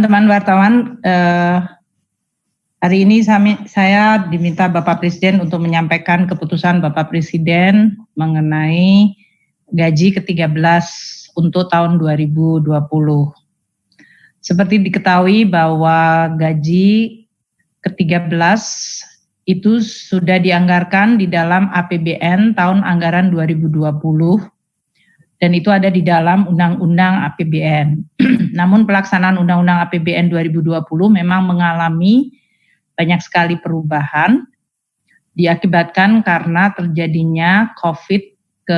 Teman-teman wartawan, hari ini saya diminta Bapak Presiden untuk menyampaikan keputusan Bapak Presiden mengenai gaji ke-13 untuk tahun 2020. Seperti diketahui bahwa gaji ke-13 itu sudah dianggarkan di dalam APBN tahun anggaran 2020 dan itu ada di dalam Undang-Undang APBN. Namun pelaksanaan Undang-Undang APBN 2020 memang mengalami banyak sekali perubahan diakibatkan karena terjadinya COVID-19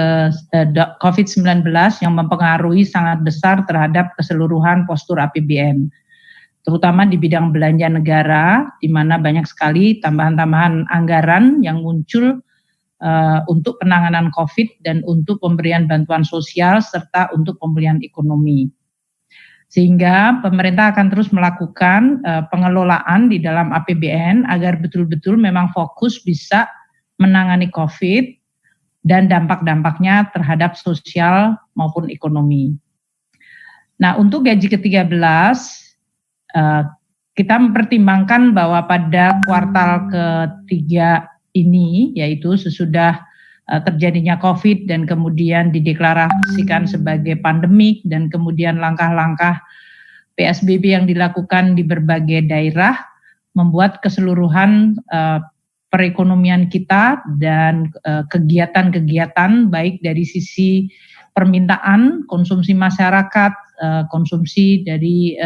yang mempengaruhi sangat besar terhadap keseluruhan postur APBN, terutama di bidang belanja negara, di mana banyak sekali tambahan-tambahan anggaran yang muncul untuk penanganan COVID dan untuk pemberian bantuan sosial serta untuk pemulihan ekonomi. Sehingga pemerintah akan terus melakukan pengelolaan di dalam APBN agar betul-betul memang fokus bisa menangani COVID dan dampak-dampaknya terhadap sosial maupun ekonomi. Nah, untuk gaji ke-13, kita mempertimbangkan bahwa pada kuartal ketiga ini, yaitu sesudah terjadinya COVID dan kemudian dideklarasikan sebagai pandemik dan kemudian langkah-langkah PSBB yang dilakukan di berbagai daerah membuat keseluruhan perekonomian kita dan kegiatan-kegiatan baik dari sisi permintaan, konsumsi masyarakat, konsumsi dari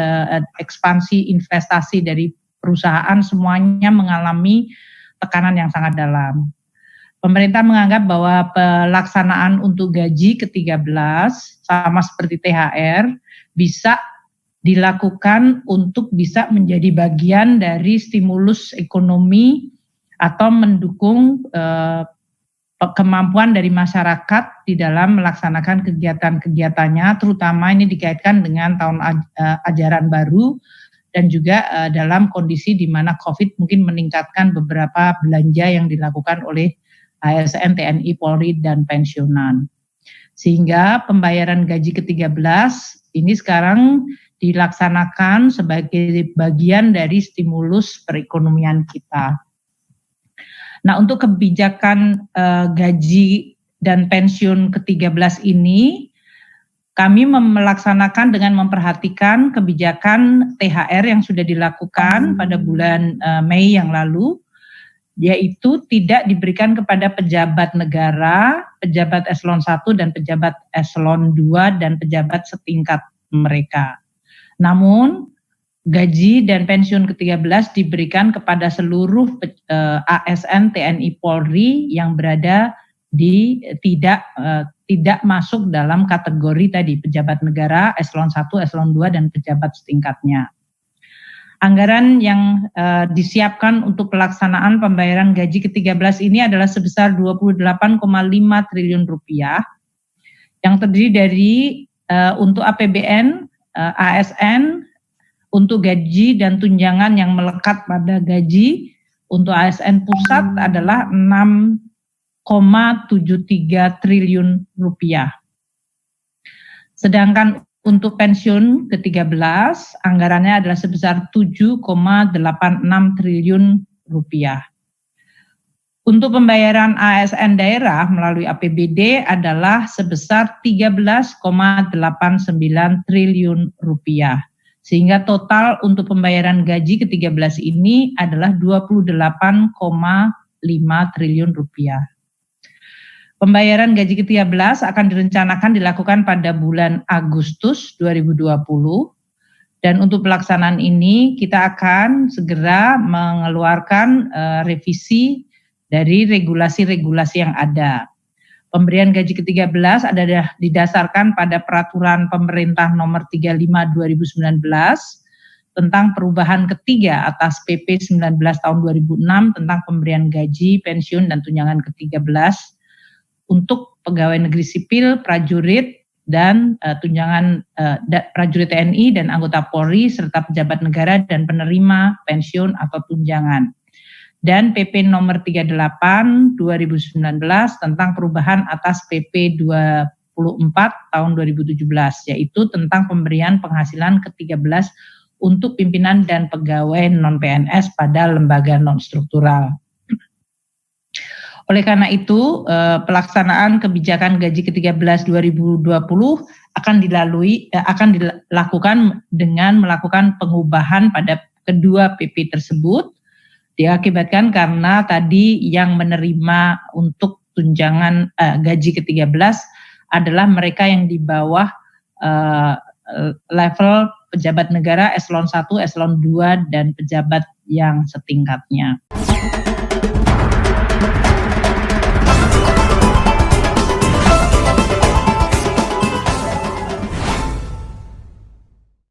ekspansi investasi dari perusahaan semuanya mengalami tekanan yang sangat dalam. Pemerintah menganggap bahwa pelaksanaan untuk gaji ke-13 sama seperti THR bisa dilakukan untuk bisa menjadi bagian dari stimulus ekonomi atau mendukung kemampuan dari masyarakat di dalam melaksanakan kegiatan-kegiatannya, terutama ini dikaitkan dengan tahun ajaran baru dan juga dalam kondisi di mana COVID mungkin meningkatkan beberapa belanja yang dilakukan oleh ASN, TNI, Polri, dan pensiunan. Sehingga pembayaran gaji ke-13 ini sekarang dilaksanakan sebagai bagian dari stimulus perekonomian kita. Nah, untuk kebijakan gaji dan pensiun ke-13 ini, kami melaksanakan dengan memperhatikan kebijakan THR yang sudah dilakukan pada bulan Mei yang lalu, yaitu tidak diberikan kepada pejabat negara, pejabat eselon 1 dan pejabat eselon 2 dan pejabat setingkat mereka. Namun, gaji dan pensiun ke-13 diberikan kepada seluruh ASN, TNI, Polri yang berada di tidak masuk dalam kategori tadi pejabat negara eselon 1, eselon 2 dan pejabat setingkatnya. Anggaran yang disiapkan untuk pelaksanaan pembayaran gaji ke-13 ini adalah sebesar 28,5 triliun rupiah yang terdiri dari untuk APBN, ASN, untuk gaji dan tunjangan yang melekat pada gaji. Untuk ASN pusat adalah 6,73 triliun rupiah. Sedangkan untuk pensiun ke-13 anggarannya adalah sebesar 7,86 triliun rupiah. Untuk pembayaran ASN daerah melalui APBD adalah sebesar 13,89 triliun rupiah. Sehingga total untuk pembayaran gaji ke-13 ini adalah 28,5 triliun rupiah. Pembayaran gaji ke-13 akan direncanakan dilakukan pada bulan Agustus 2020 dan untuk pelaksanaan ini kita akan segera mengeluarkan revisi dari regulasi-regulasi yang ada. Pemberian gaji ke-13 adalah didasarkan pada peraturan pemerintah nomor 35 2019 tentang perubahan ketiga atas PP 19 tahun 2006 tentang pemberian gaji, pensiun, dan tunjangan ke-13 untuk pegawai negeri sipil, prajurit, dan tunjangan prajurit TNI dan anggota Polri serta pejabat negara dan penerima pensiun atau tunjangan. Dan PP nomor 38 2019 tentang perubahan atas PP 24 tahun 2017 yaitu tentang pemberian penghasilan ke-13 untuk pimpinan dan pegawai non-PNS pada lembaga non-struktural. Oleh karena itu, pelaksanaan kebijakan gaji ke-13 2020 akan dilakukan dengan melakukan pengubahan pada kedua PP tersebut. Diakibatkan karena tadi yang menerima untuk tunjangan gaji ke-13 adalah mereka yang di bawah level pejabat negara eselon 1, eselon 2 dan pejabat yang setingkatnya.